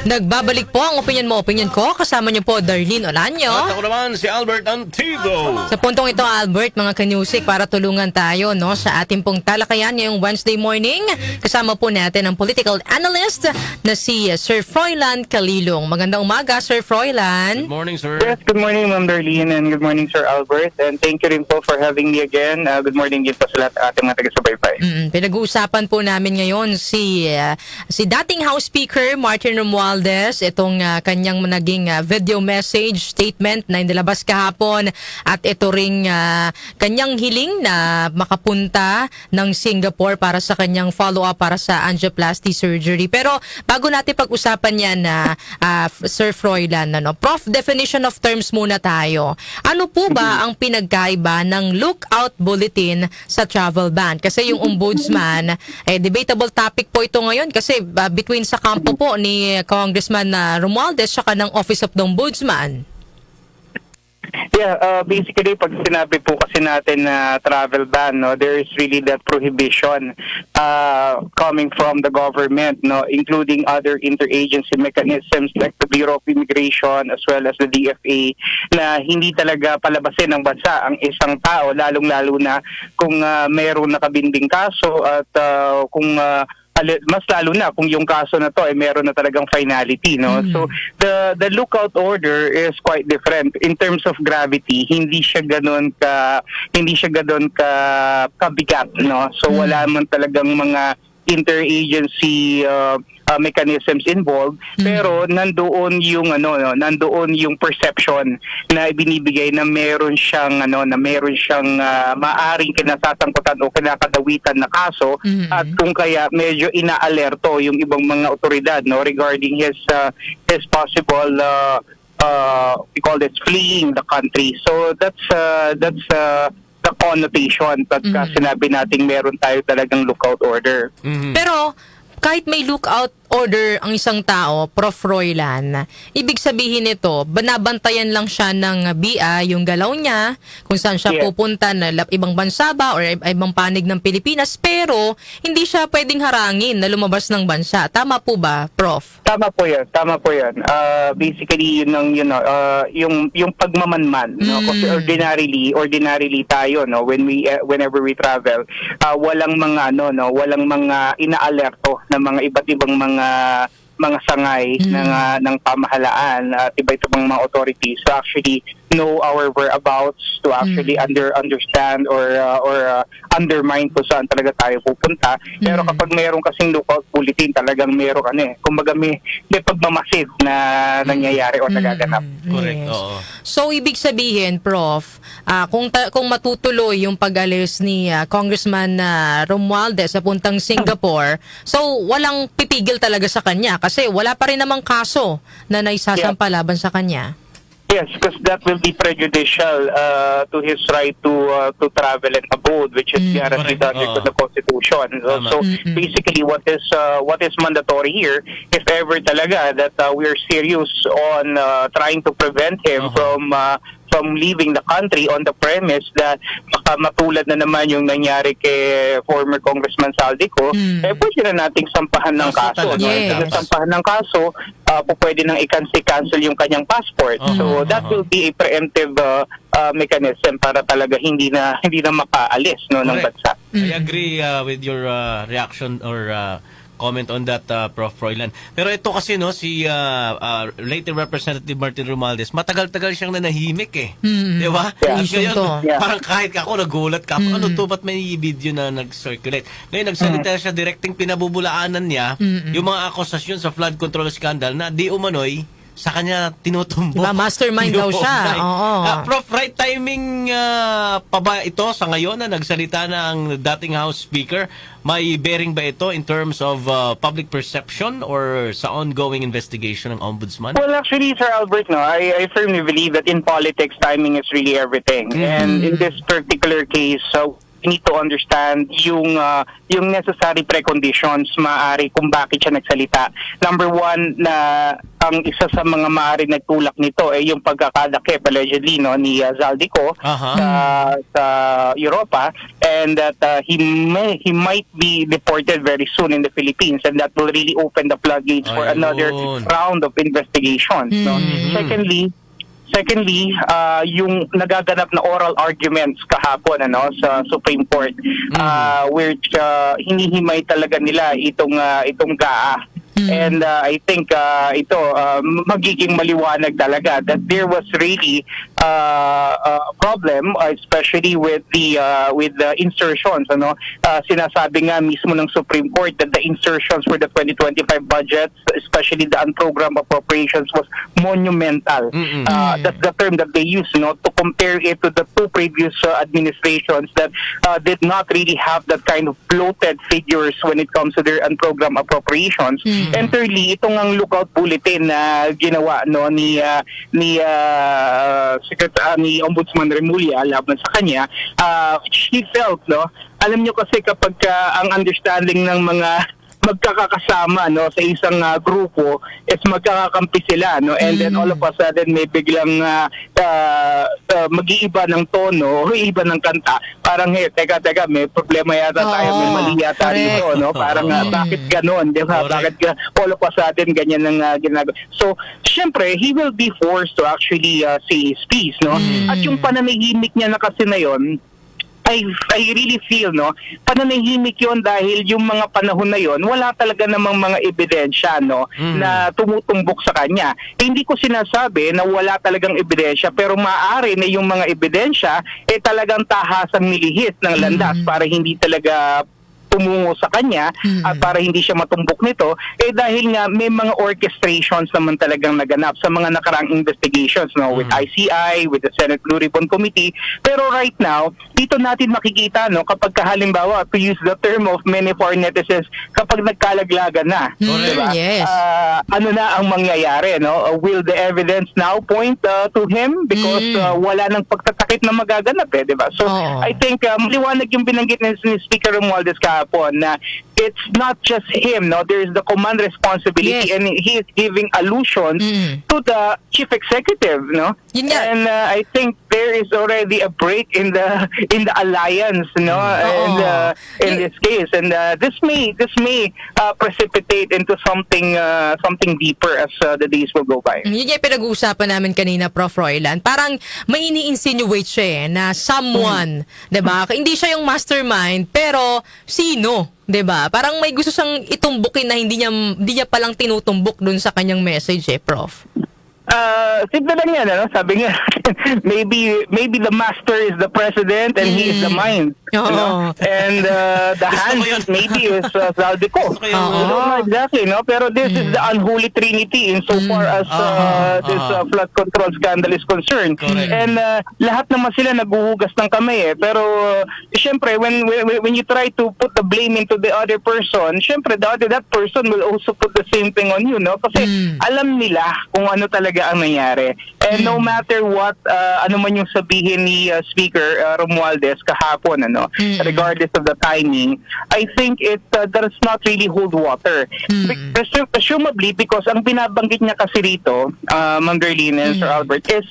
Nagbabalik po ang opinion mo, opinion ko. Kasama niyo po, Darlene Olanyo. At ako naman si Albert Antido. Sa puntong ito, Albert, mga kanyusik, para tulungan tayo sa ating pong talakayan ngayong Wednesday morning. Kasama po natin ang political analyst na si Sir Froilan Calilong. Magandang umaga, Sir Froilan. Good morning, sir. Yes, good morning, Ma'am Darlene, and good morning, Sir Albert. And thank you rin po for having me again. Good morning din po sa lahat ating mga taga-subaybay. Pinag-uusapan po namin ngayon si dating House Speaker Martin Romualdez, itong kanyang naging video message statement na inilabas kahapon, at ito ring kanyang hiling na makapunta ng Singapore para sa kanyang follow-up para sa angioplasty surgery. Pero bago natin pag-usapan yan, Sir Froilan, Prof, definition of terms muna tayo. Ano po ba ang pinagkaiba ng lookout bulletin sa travel ban? Kasi yung ombudsman, debatable topic po ito ngayon kasi between sa kampo po ni Congressman Romualdez saka ng Office of the Ombudsman. Yeah, basically, pag sinabi po kasi natin na travel ban, there is really that prohibition coming from the government, including other interagency mechanisms like the Bureau of Immigration as well as the DFA, na hindi talaga palabasin ng bansa ang isang tao, lalong-lalo na kung mayroong nakabinding kaso at kung mas lalo na kung yung kaso na to ay meron na talagang finality, So the lookout order is quite different in terms of gravity. Hindi siya ganoon ka kabigat, So wala man talagang mga interagency mechanisms involved, pero nandoon yung perception na ibinibigay na meron siyang maaring kinasasangkutan o kinakadawitan na kaso, at kung kaya medyo inaalerto yung ibang mga otoridad regarding his possible we call it fleeing the country. So that's the connotation pagka sinabi nating meron tayo talagang lookout order. Pero kahit may lookout order ang isang tao, Prof. Froilan, ibig sabihin nito, banabantayan lang siya ng BIA yung galaw niya, kung saan siya pupunta na ibang bansa ba or ibang panig ng Pilipinas, pero hindi siya pwedeng harangin na lumabas ng bansa. Tama po ba, Prof? Tama po yan. Basically, yung pagmamanman, kasi ordinarily tayo, whenever we travel, walang mga inaalerto na mga iba't ibang mga sangay ng pamahalaan at iba-ibang mga authorities to actually know our whereabouts, to actually understand or undermine kung saan talaga tayo pupunta. Pero kapag mayroon kasing lookout bulletin, talagang mayroon kumbaga may pagmamasid na nangyayari o nagaganap. Correct. Yes. Oo. So ibig sabihin, Prof, kung matutuloy yung pag-alis ni Congressman Romualdez sa puntang Singapore, so walang pipigil talaga sa kanya kasi wala pa rin namang kaso na naisasampa laban sa kanya. Yes, because that will be prejudicial to his right to travel and abode, which is guaranteed under the Constitution. So basically, what is mandatory here, if ever talaga that we are serious on trying to prevent him from leaving the country on the premise that baka matulad na naman yung nangyari kay former Congressman Saldico, pwede na nating sampahan ng kaso. Yes. Sampahan ng kaso, pwede nang i-cancel yung kanyang passport. So that will be a preemptive mechanism para talaga hindi na makaalis ng bansa. I agree with your reaction or comment on that, Prof. Froilan. Pero ito kasi, si late Representative Martin Romualdez, matagal-tagal siyang nanahimik Di ba? Yeah. Parang kahit ako, nagulat ka. Ano to, ba't may video na nag-circulate? Ngayon, nagsalita siya, direkting pinabubulaanan niya yung mga akusasyon sa flood control scandal na di umano'y sa kanya tinutumbok. Diba, mastermind daw siya. Oo. Prof, right timing pa ba ito sa ngayon na nagsalita na ang dating House Speaker? May bearing ba ito in terms of public perception or sa ongoing investigation ng Ombudsman? Well, actually, Sir Albert, I firmly believe that in politics, timing is really everything. And in this particular case, we need to understand yung necessary preconditions maaari kung bakit siya nagsalita. Number one, na ang isa sa mga maaari nagtulak nito ay yung pagkakadakip allegedly ni Zaldico sa Europa, and that he might be deported very soon in the Philippines, and that will really open the floodgates for another round of investigations. No? Secondly, yung nagaganap na oral arguments kahapon sa Supreme Court, which hinihimay talaga nila itong GAA. And I think ito magiging maliwanag talaga that there was really a problem, especially with the insertions. Sinasabi nga mismo ng Supreme Court that the insertions for the 2025 budget, especially the unprogrammed appropriations, was monumental. That's the term that they use, to compare it to the two previous administrations that did not really have that kind of bloated figures when it comes to their unprogrammed appropriations. And thirdly, itong ang lookout bulletin na ginawa ni Ombudsman Remulla laban sa kanya, she felt, alam nyo kasi kapag ang understanding ng mga magkakasama sa isang grupo is magkakakampi sila, and then all of a sudden may biglang mag-iiba ng tono o iba ng kanta, parang teka may problema yata tayo, may mali yata dito, parang bakit ganon, di ba? Bakit all of a sudden ganyan ang ginagawa. So syempre he will be forced to actually say his piece, at yung pananahimik niya na kasi na yon, I really feel, pananahimik yon dahil yung mga panahon na yon, wala talaga namang mga ebidensya, na tumutumbok sa kanya. Hindi ko sinasabi na wala talagang ebidensya, pero maaari na yung mga ebidensya talagang tahasang nilihis ng landas para hindi talaga tumungo sa kanya at para hindi siya matumbok nito, dahil nga may mga orchestrations naman talagang naganap sa mga nakaraang investigations, with ICI, with the Senate Blue Ribbon Committee. Pero right now, dito natin makikita, kapag halimbawa, to use the term of many foreign netizens, kapag nagkalaglagan na, diba? Yes. Ano na ang mangyayari, will the evidence now point to him? Because wala nang pagtatakip na magaganap, diba? So, I think maliwanag yung binanggit ni Speaker Romualdez kahapon na it's not just him, there's the command responsibility, and he is giving allusions to the chief executive, and I think there is already a break in the alliance, in this case, and this may precipitate into something deeper as the days will go by. Yun yung pinag-uusapan namin kanina, Prof. Roylan. Parang may ini-insinuate siya na someone, 'di ba? Hindi siya yung mastermind, pero sino? 'Di ba? Parang may gusto siyang itumbukin na hindi niya palang tinutumbok dun sa kanyang message, Prof. Simple lang yan, sabi nga, maybe the master is the president and he is the mind. And the hand maybe is Zaldico. I don't know exactly, pero this is the unholy trinity insofar as this flood control scandal is concerned. And lahat naman sila naguhugas ng kamay, pero syempre when you try to put the blame into the other person, syempre that person will also put the same thing on you, kasi alam nila kung ano talaga ang nangyari. And no matter what, ano man yung sabihin ni Speaker Romualdez kahapon, regardless of the timing, I think it does not really hold water. Presumably, because ang binabanggit niya kasi rito, Ma'am Darlene and Sir Albert, is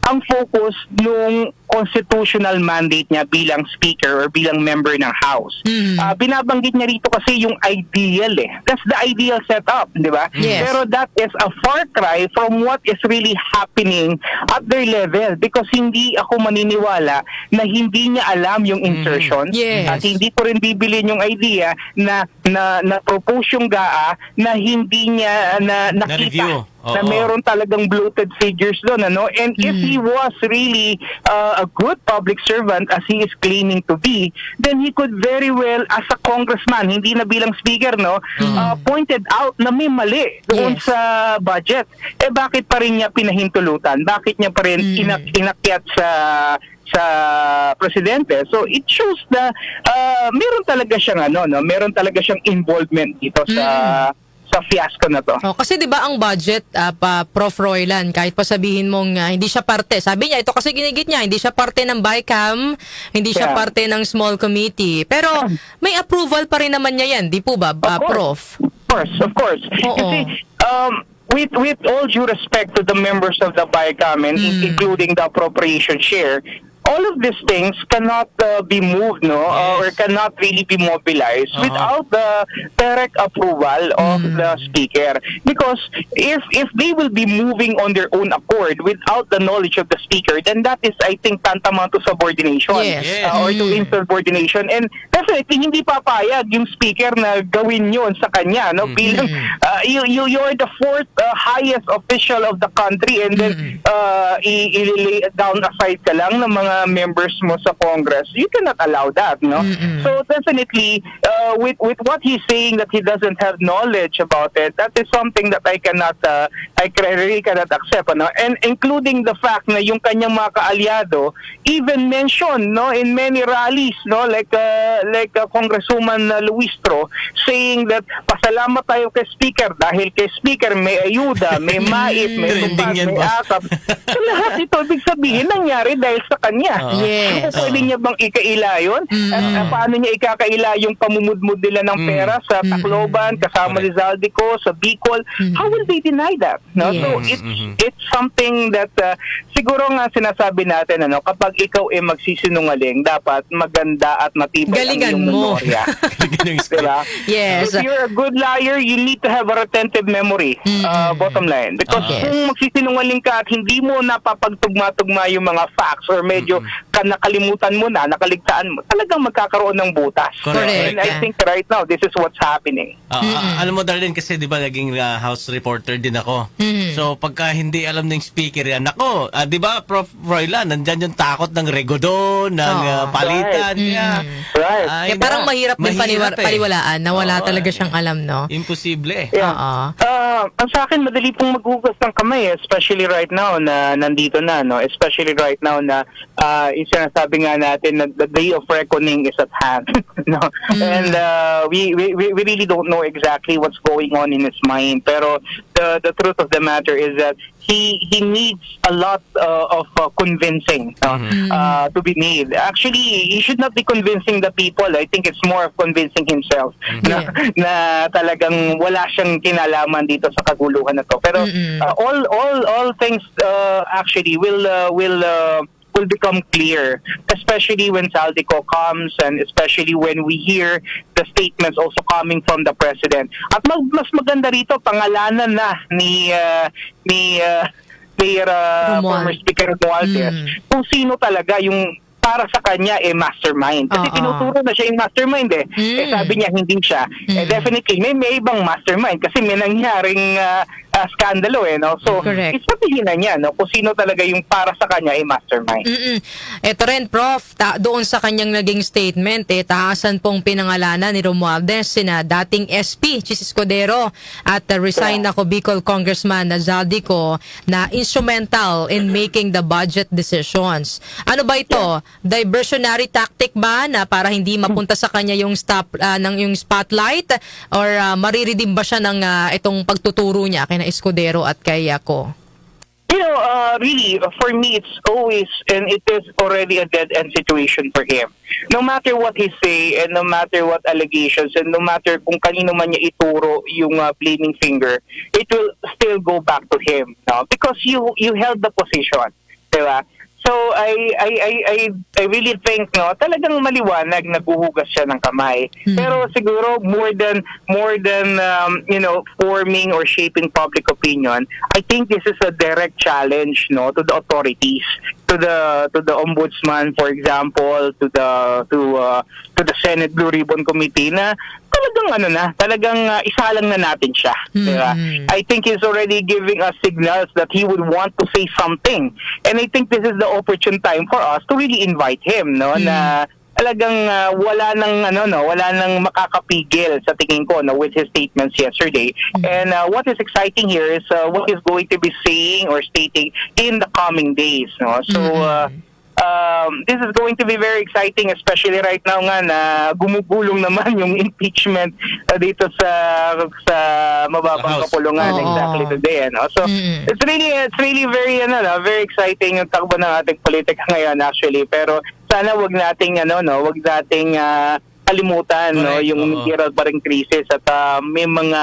ang focus nung constitutional mandate niya bilang speaker or bilang member ng House. Binabanggit niya rito kasi yung ideal That's the ideal setup, di ba? Yes. Pero that is a far cry from what is really happening at their level, because hindi ako maniniwala na hindi niya alam yung insertions at hindi ko rin bibilin yung idea na propose yung GAA na hindi niya nakita na mayroon talagang bloated figures doon, and if he was really a good public servant as he is claiming to be, then he could very well, as a congressman, hindi na bilang speaker, pointed out na may mali doon sa budget. Bakit pa rin niya pinahintulutan? Bakit niya pa rin inakyat sa presidente? So it shows na meron talaga siyang meron talaga siyang involvement dito sa sa fiasco na to. Oh, kasi 'di ba ang budget Prof Roylan, kahit pa sabihin mong hindi siya parte. Sabi niya ito kasi ginigit niya, hindi siya parte ng BICAM, hindi siya Yeah. parte ng small committee. Pero may approval pa rin naman niya 'yan, di po ba, Prof? Of course. Oo. Kasi, with all due respect to the members of the BICAM and including the appropriation share, all of these things cannot be moved, or cannot really be mobilized without the direct approval of the speaker. Because if they will be moving on their own accord without the knowledge of the speaker, then that is, I think, tantamount to subordination. Yes. Or to insubordination. And definitely, hindi papayag yung speaker na gawin yun sa kanya. No? Bilang, you're the fourth highest official of the country, and then i-lay down aside ka lang ng mga members mo sa Congress. You cannot allow that, no? So definitely, with what he's saying that he doesn't have knowledge about it, that is something that I really cannot accept, no? And including the fact na yung kanyang mga kaalyado even mentioned, no, in many rallies, no, like Congresswoman Luistro saying that pasalamat tayo kay Speaker dahil kay Speaker may ayuda, may mait, may Trending tupad, yan, may boss. akap. So lahat ito, ibig sabihin, nangyari dahil sa kanya. Yes. So, pwede niya bang ikaila yun? At paano niya ikakaila yung pamumudmud nila ng pera sa Tacloban, kasama ni Zaldico, sa Bicol? How will they deny that? No? So Yes. it's something that siguro nga sinasabi natin, kapag ikaw magsisinungaling, dapat maganda at matibay Galingan ang iyong mo. memorya. Diba? Yes. If you're a good liar, you need to have a retentive memory, bottom line. Because Yes. kung magsisinungaling ka at hindi mo napapagtugma-tugma yung mga facts or medyo nakalimutan mo na, nakaligtaan mo, talagang magkakaroon ng butas. Correct. And I think right now, this is what's happening. Alam mo, Darlene, kasi di ba naging House reporter din ako. So pagka hindi alam ng speaker yan, ako, di ba, Prof. Roylan, nandyan yung takot ng regodo, ng palitan. Right. Kaya parang mahirap din paniwalaan na wala talaga siyang alam, no? Imposible. Yeah. Oo. Ang sa akin, madali pong maghugas ng kamay, especially right now na nandito na, no? Especially right now na yung sinasabi nga natin na the day of reckoning is at hand. No? And we really don't know exactly what's going on in his mind. Pero the truth of the matter is that he needs a lot of convincing to be made. Actually, he should not be convincing the people. I think it's more of convincing himself na talagang wala siyang kinalaman dito sa kaguluhan na to. Pero all things actually will become clear, especially when Zaldico comes and especially when we hear the statements also coming from the President. At mas maganda rito, pangalanan na ni former Speaker Romualdez kung sino talaga yung para sa kanya mastermind. Kasi tinuturo na siya yung mastermind sabi niya hindi siya. Definitely may ibang mastermind kasi may nangyaring skandalo no? So, Correct. isabihin na niya kung sino talaga yung para sa kanya mastermind. Ito rin, Prof, doon sa kanyang naging statement, taasan pong pinangalanan ni Romualdez sina dating SP, Chis Escudero, at resign ako Bicol Congressman na Zaldico na instrumental in making the budget decisions. Ano ba ito? Diversionary tactic ba na para hindi mapunta sa kanya yung yung spotlight, or mariridim ba siya ng itong pagtuturo niya kay Escudero at kay Ako? Really, for me, it's always, and it is already a dead-end situation for him. No matter what he say, and no matter what allegations, and no matter kung kanino man niya ituro yung blaming finger, it will still go back to him. No? Because you held the position. Diba? So I really think talagang maliwanag naghuhugas siya ng kamay. Pero siguro more than forming or shaping public opinion, I think this is a direct challenge to the authorities, to the ombudsman, for example, to the Senate Blue Ribbon Committee na talagang isalang na natin siya. Diba? I think he's already giving us signals that he would want to say something. And I think this is the opportune time for us to really invite him, na talagang wala nang makakapigil sa tingin ko with his statements yesterday. And what is exciting here is what he's going to be saying or stating in the coming days. So this is going to be very exciting, especially right now nga na gumugulong naman yung impeachment dito sa mababang House. kapulungan Oo. exactly today. So it's really very very exciting yung takbo ng ating politika ngayon actually. Pero sana wag nating kalimutan Correct, yung oo. material pa ring crisis at may mga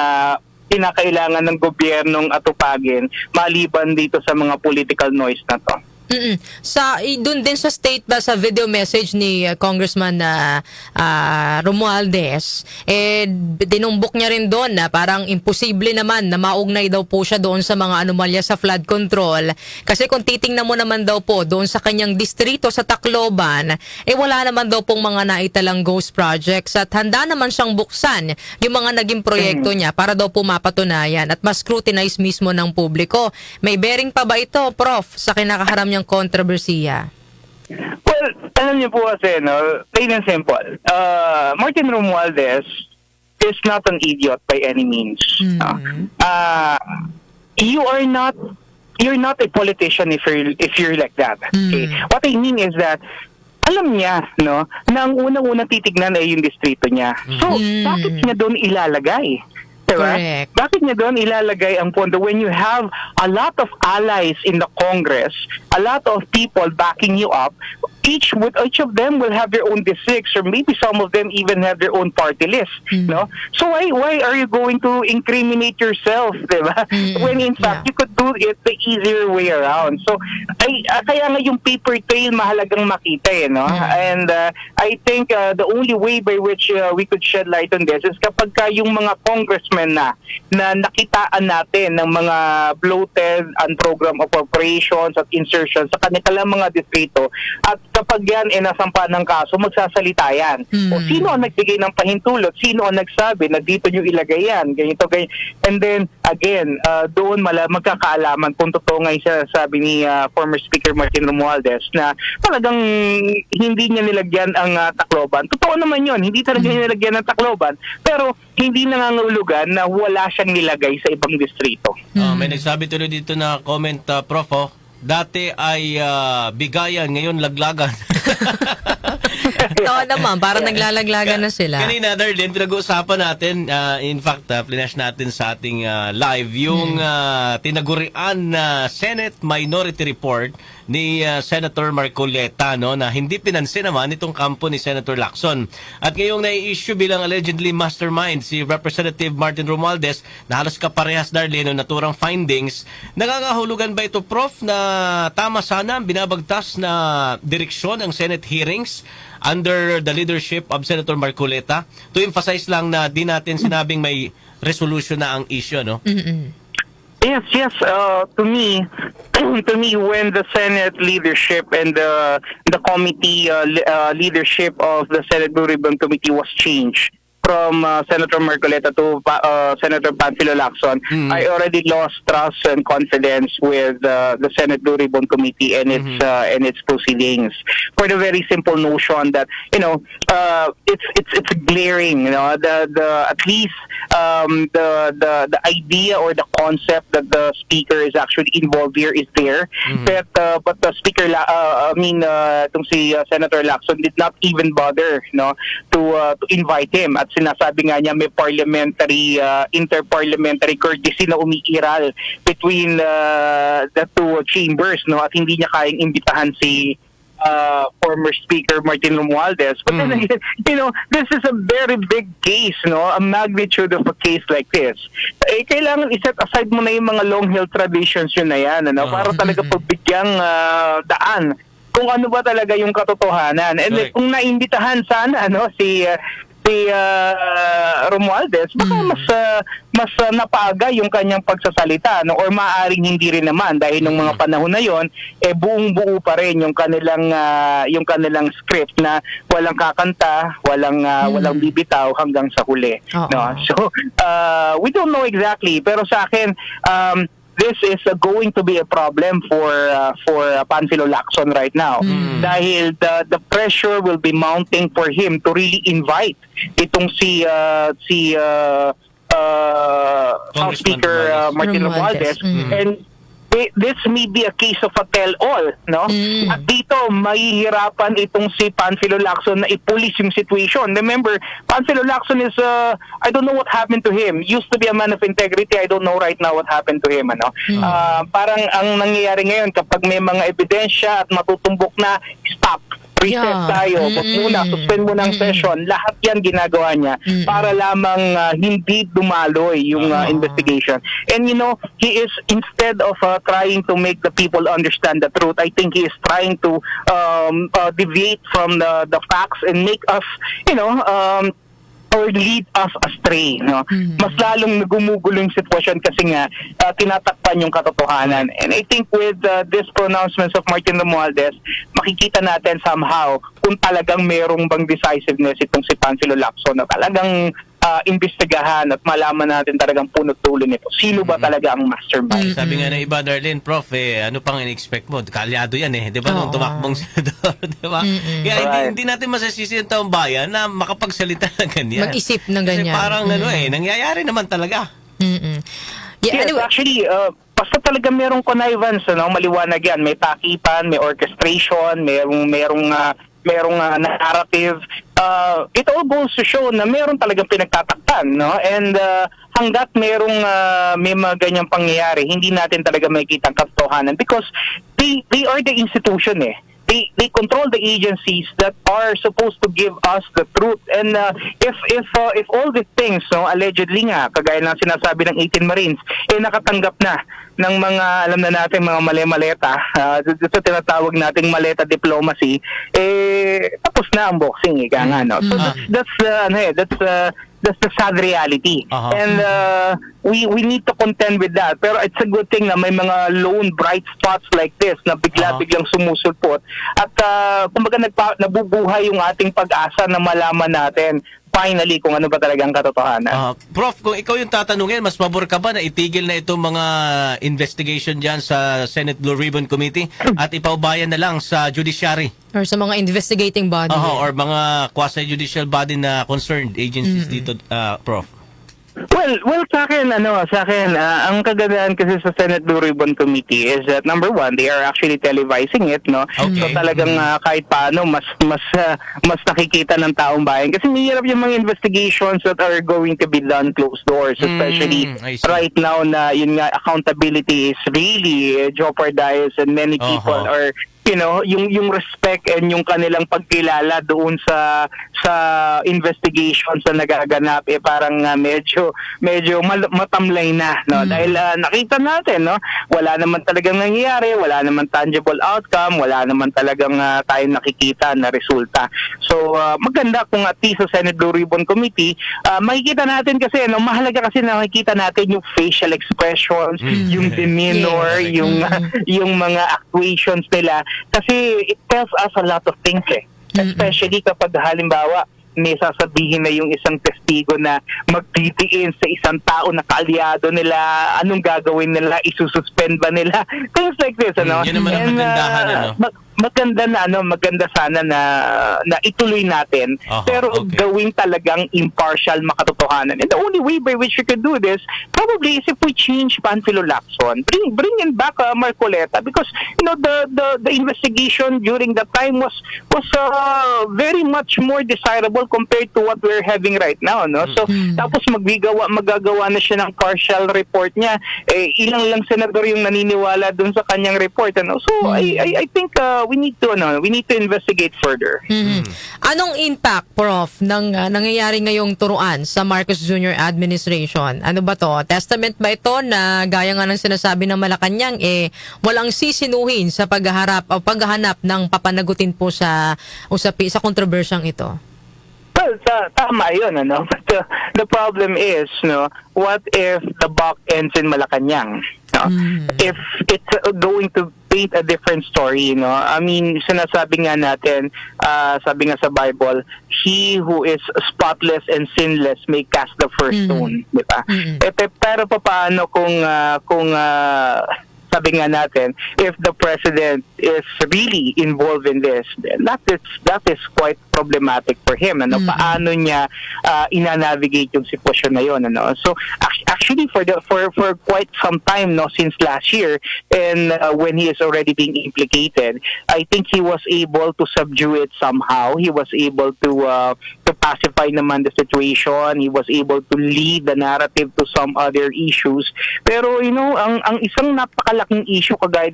kinakailangan ng gobyernong atupagin maliban dito sa mga political noise na to. Doon din sa sa video message ni Congressman Romualdez, dinumbok niya rin doon na parang imposible naman na maugnay daw po siya doon sa mga anomalya sa flood control. Kasi kung titingnan mo naman daw po doon sa kanyang distrito sa Tacloban, wala naman daw pong mga naitalang ghost projects at handa naman siyang buksan yung mga naging proyekto niya para daw po mapatunayan at mas scrutinize mismo ng publiko. May bearing pa ba ito, Prof, sa kinakaharap niyang kontrobersiya? Well, alam niyo po kasi, plain and simple, Martin Romualdez is not an idiot by any means. You're not a politician if you're like that. Okay? What I mean is that alam niya, na ang unang-unang titignan ay yung distrito niya. So, bakit niya doon ilalagay? Diba? Correct. Bakit niya doon ilalagay ang pondo when you have a lot of allies in the Congress, a lot of people backing you up, each of them will have their own districts or maybe some of them even have their own party list, no? So why are you going to incriminate yourself, diba? When in fact you could do it the easier way around. So kaya nga yung paper trail mahalagang makita, no? And I think the only way by which we could shed light on this is kapag yung mga congressmen na nakitaan natin ng mga bloated unprogrammed appropriations at insertions sa kanilang mga distrito at kapag yan nasampa ng kaso, magsasalita yan. O sino ang nagbigay ng pahintulot? Sino ang nagsabi na dito nyo ilagay yan? Ganito, ganyan. And then, again, doon magkakaalaman kung totoo nga yung sabi ni former Speaker Martin Romualdez na talagang hindi niya nilagyan ang Tacloban. Totoo naman yun, hindi talaga niya nilagyan ng Tacloban. Pero hindi nangangahulugan na wala siyang nilagay sa ibang distrito. May nagsabi tuloy dito na comment, Prof. Dati ay bigayan, ngayon laglagan. Oo naman, parang naglalaglagan na sila. Kanina, Darlene, pinag-uusapan natin, in fact, flash natin sa ating live, yung tinagurian na Senate Minority Report ni Senator Marcoleta, no, na hindi pinansin naman itong kampo ni Senator Lacson. At ngayong nai-issue bilang allegedly mastermind si Representative Martin Romualdez na halos kaparehas, Darlene, ng naturang findings. Nagkakahulugan ba ito, Prof, na tama sana ang binabagtas na direksyon ng Senate hearings under the leadership of Senator Marcoleta? To emphasize lang na di natin sinabing may resolution na ang issue, no? Yes. To me, when the Senate leadership and the committee leadership of the Senate Blue Ribbon Committee was changed from Senator Marcoleta to Senator Panfilo Lacson, I already lost trust and confidence with the Senate Blue Ribbon Committee and its proceedings, for the very simple notion that it's glaring. At least the idea or the concept that the speaker is actually involved here is there, but the speaker, itong si Senator Lacson did not even bother, to invite him. At sinasabi nga niya may parliamentary, interparliamentary courtesy na umiiral between the two chambers, at hindi niya kayang imbitahan si former Speaker Martin Romualdez. But then again, this is a very big case, a magnitude of a case like this. Kailangan iset aside mo na yung mga long-held traditions yun na yan, para talaga pagbigyang daan kung ano ba talaga yung katotohanan. And then, kung naimbitahan sana si Romualdez, baka mas napaaga yung kanyang pagsasalita, or maaaring hindi rin naman dahil nung mga panahon na yon buong-buo pa rin yung kanilang script na walang kakanta, walang bibitaw hanggang sa huli. So we don't know exactly, pero sa akin this is going to be a problem for Panfilo Lacson right now, dahil the pressure will be mounting for him to really invite itong si House Speaker Martin Romualdez, and this may be a case of a tell-all, no? At dito, mahihirapan itong si Panfilo Lacson na ipulis yung situation. Remember, Panfilo Lacson is, I don't know what happened to him. Used to be a man of integrity. I don't know right now what happened to him, ano? Parang ang nangyayari ngayon, kapag may mga ebidensya at matutumbok na, stop. Recess tayo, suspend muna ang session. Lahat yan ginagawa niya para lamang hindi dumaloy yung investigation. And he is, instead of trying to make the people understand the truth, I think he is trying to deviate from the facts and make us, or lead us astray, no? Mas lalong nagumugulo yung sitwasyon kasi nga tinatakpan yung katotohanan. And I think with this pronouncements of Martin Romualdez, makikita natin somehow kung talagang merong bang decisiveness itong si Panfilo Lacson na talagang imbestigahan at malaman natin talagang punot dulo nito. Sino ba talaga ang mastermind? Sabi nga ng iba, Darlene, Prof, ano pang in-expect mo? Kalyado yan di ba? Nung tumakbong senador, di ba? Kaya hindi natin masasisi ang taong bayan na makapagsalita na ganyan. Mag-isip ng ganyan. Kasi parang nangyayari naman talaga. Yeah, Yes, anyway. actually, basta talaga merong connivance, maliwanag yan. May takipan, may orchestration, merong narrative. It all goes to show na meron talagang pinagtatakpan, no? And hanggat may mga ganyang pangyayari, hindi natin talaga makikita ang katotohanan because they are the institution They control the agencies that are supposed to give us the truth. And if all these things, allegedly nga, kagaya ng sinasabi ng 18 Marines, nakatanggap na ng mga, alam na natin, mga mali-maleta, ito tinatawag nating maleta diplomacy, tapos na ang boxing, ika nga, no? So that's the sad reality. And we need to contend with that. Pero it's a good thing na may mga lone bright spots like this na bigla-biglang sumusulpot. At kumbaga nabubuhay yung ating pag-asa na malaman natin finally kung ano ba talaga ang katotohanan. Prof, kung ikaw yung tatanungin, mas pabor ka ba na itigil na itong mga investigation dyan sa Senate Blue Ribbon Committee at ipaubayan na lang sa judiciary? Or sa mga investigating body. Or mga quasi-judicial body na concerned agencies dito, Prof? Well, sa akin, ang kagandahan kasi sa Senate Blue Ribbon Committee is that number one, they are actually televising it, no? Okay. So talagang kahit paano mas nakikita ng taong bayan kasi mahirap yung mga investigations that are going to be done closed doors, especially right now na yun nga accountability is really jeopardized and many people are yung respect and yung kanilang pagkilala doon sa investigations na nagaganap parang medyo matamlay na, no? Dahil nakita natin, no, wala naman talagang nangyayari, wala naman tangible outcome, wala naman talagang tayong nakikita na resulta. So maganda kung at least sa Senate Blue Ribbon Committee makikita natin kasi mahalaga kasi nakikita natin yung facial expressions, yung demeanor, yung mga actuations nila. Kasi it tells us a lot of things especially kapag halimbawa may sasabihin na yung isang testigo na magtitiin sa isang tao na kaalyado nila, anong gagawin nila, isususpend ba nila, things like this, ano? Yun naman ang kagandahan, maganda sana na ituloy natin, pero gawing talagang impartial, makatotohanan. And the only way by which we could do this probably is if we change Panfilo Lacson, bring in back Marcoleta, because the investigation during that time was very much more desirable compared to what we're having right now, no? So tapos magagawa na siya ng partial report niya, ilang lang senador yung naniniwala dun sa kanyang report, ano? So I think we need to investigate further. Anong impact, Prof, ng nangyayari ngayong turuan sa Marcos Jr. administration? Ano ba to? Testament ba ito na gaya nga ng sinasabi ng Malacanang walang sisinuhin sa paghahanap ng papanagutin po sa kontrobersyang ito? Well, tama yun, ano? But the problem is, what if the buck ends in Malacanang? If it's going to paint a different story, I mean, sinasabi nga natin, sabi nga sa Bible, he who is spotless and sinless may cast the first stone, di ba? Pero paano kung sabi nga natin, if the president is really involved in this, then that is quite problematic for him. Paano niya ina-navigate yung sitwasyon na yun, So actually for quite some time, no, since last year, and when he is already being implicated, I think he was able to subdue it somehow. He was able to pacify naman the situation. He was able to lead the narrative to some other issues. Pero ang isang napakalaking issue kagaya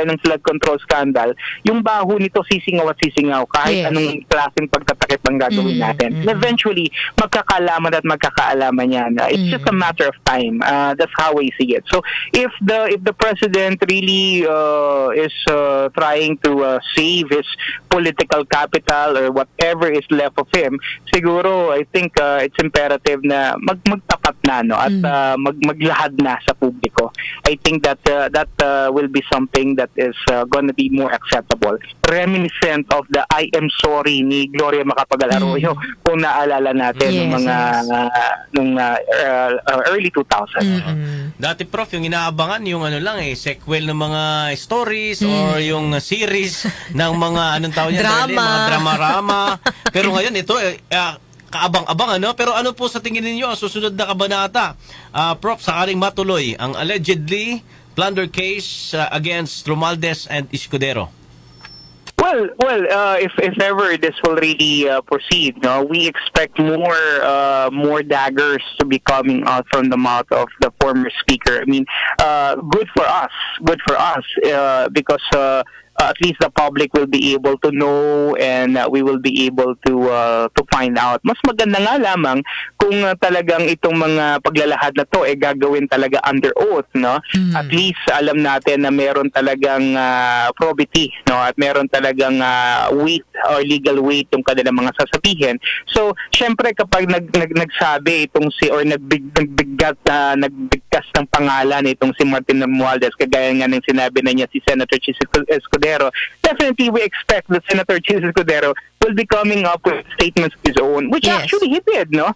ng flood control scandal, yung baho nito sisingaw at sisingaw kahit Yes. anong klaseng pagtatakip ang gagawin natin. And eventually, magkakaalaman at magkakaalaman yan. It's just a matter of time. That's how I see it. So if the president really is trying to save his political capital or whatever is left of him, siguro I think it's imperative na magtapat na, no, at maglahad na sa publiko. I think that will be something that is gonna be more acceptable. Reminiscent of the I am sorry ni Gloria Macapagal Arroyo, kung naalala natin nung early 2000s. Dati, Prof, yung inaabangan yung sequel ng mga stories or yung series ng mga anong tawag niyan? Drama. Mga drama-rama. Pero ngayon ito kaabang-abang, ano? Pero ano po sa tingin ninyo ang susunod na kabanata? Prof, sakaling matuloy ang allegedly plunder case against Romualdez and Escudero. Well, if ever this will really proceed, no, we expect more daggers to be coming out from the mouth of the former speaker. I mean, good for us, because at least the public will be able to know, and we will be able to find out. Mas maganda nga lamang kung talagang itong mga paglalahad na to gagawin talaga under oath, no? At least alam natin na meron talagang probity, no, at meron talagang weight or legal weight yung kanilang mga sasabihin. So, syempre kapag nagsabi itong nagbigkas ng pangalan itong si Martin Romualdez, kagaya nga ng sinabi na niya si Senator Chis Escudero, definitely we expect that Senator Chis Escudero will be coming up with statements of his own, which actually he did, no?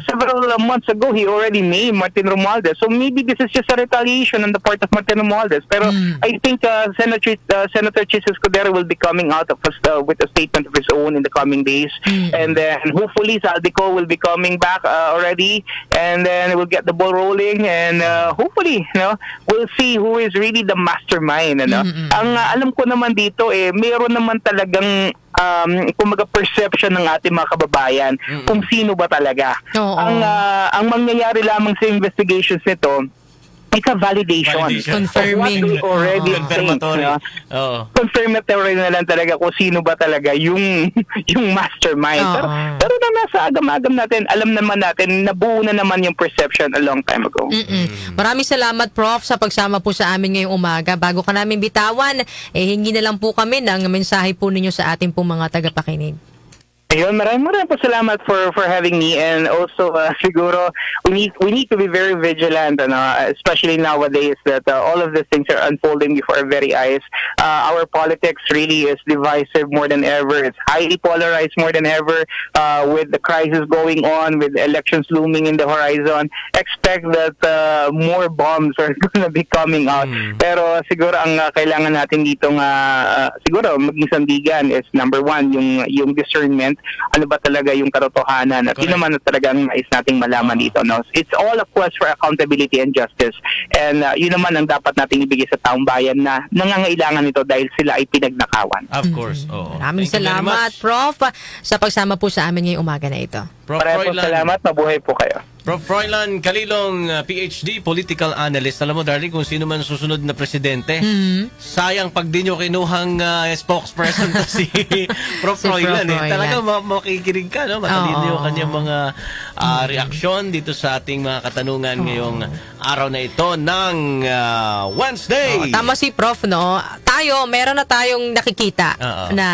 Several months ago, he already named Martin Romualdez. So maybe this is just a retaliation on the part of Martin Romualdez. Pero I think Senator Chis Escudero will be coming out with a statement of his own in the coming days. And then hopefully Saldico will be coming back already, and then we'll get the ball rolling, and hopefully, we'll see who is really the mastermind. Ang alam ko naman dito, mayroon naman talagang kumaga perception ng ating mga kababayan kung sino ba talaga. Ang mangyayari lamang sa investigations nito, it's a validation. Confirming. Of what we already think. Confirmatory na lang talaga kung sino ba talaga yung mastermind. Pero na nasa agam-agam natin, alam naman natin, nabuo na naman yung perception a long time ago. Maraming salamat, Prof, sa pagsama po sa amin ngayong umaga. Bago ka namin bitawan, hingi na lang po kami ng mensahe po ninyo sa ating po mga tagapakinig. Ayun, maraming po salamat for having me, and also siguro we need to be very vigilant, especially nowadays that all of these things are unfolding before our very eyes. Our politics really is divisive more than ever. It's highly polarized more than ever, with the crisis going on, with elections looming in the horizon. Expect that more bombs are gonna be coming out. Pero siguro ang kailangan natin dito siguro maging sandigan is number one, yung discernment. Ano ba talaga yung katotohanan at yun naman na talagang nais nating malaman dito, no? It's all a quest for accountability and justice, and yun naman ang dapat nating ibigay sa taong bayan na nangangailangan nito dahil sila ay pinagnakawan. Of course. Maraming salamat, Prof, sa pagsama po sa amin ngayong umaga na ito. Maraming salamat, mabuhay po kayo. Prof. Froilan Calilong, PhD, political analyst. Alam mo, darling, kung sino man susunod na presidente, sayang pag di nyo kinuhang spokesperson to si Prof. Froilan. Talagang makikinig ka, no? Matalino yung kanyang mga reaksyon dito sa ating mga katanungan ngayong araw na ito ng Wednesday. Tama si Prof, no? Meron na tayong nakikita na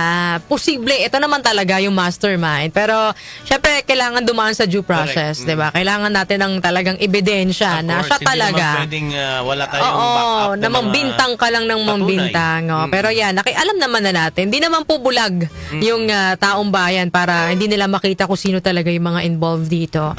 posible, ito naman talaga yung mastermind. Pero, syempre, kailangan dumaan sa due process, di ba? Kailangan natin ng talagang ebidensya na siya talaga. Hindi naman pwedeng wala tayong backup na mambintang ka lang ng mambintang. Pero yan, alam naman na natin, hindi naman po bulag yung taong bayan para hindi nila makita kung sino talaga yung mga involved dito.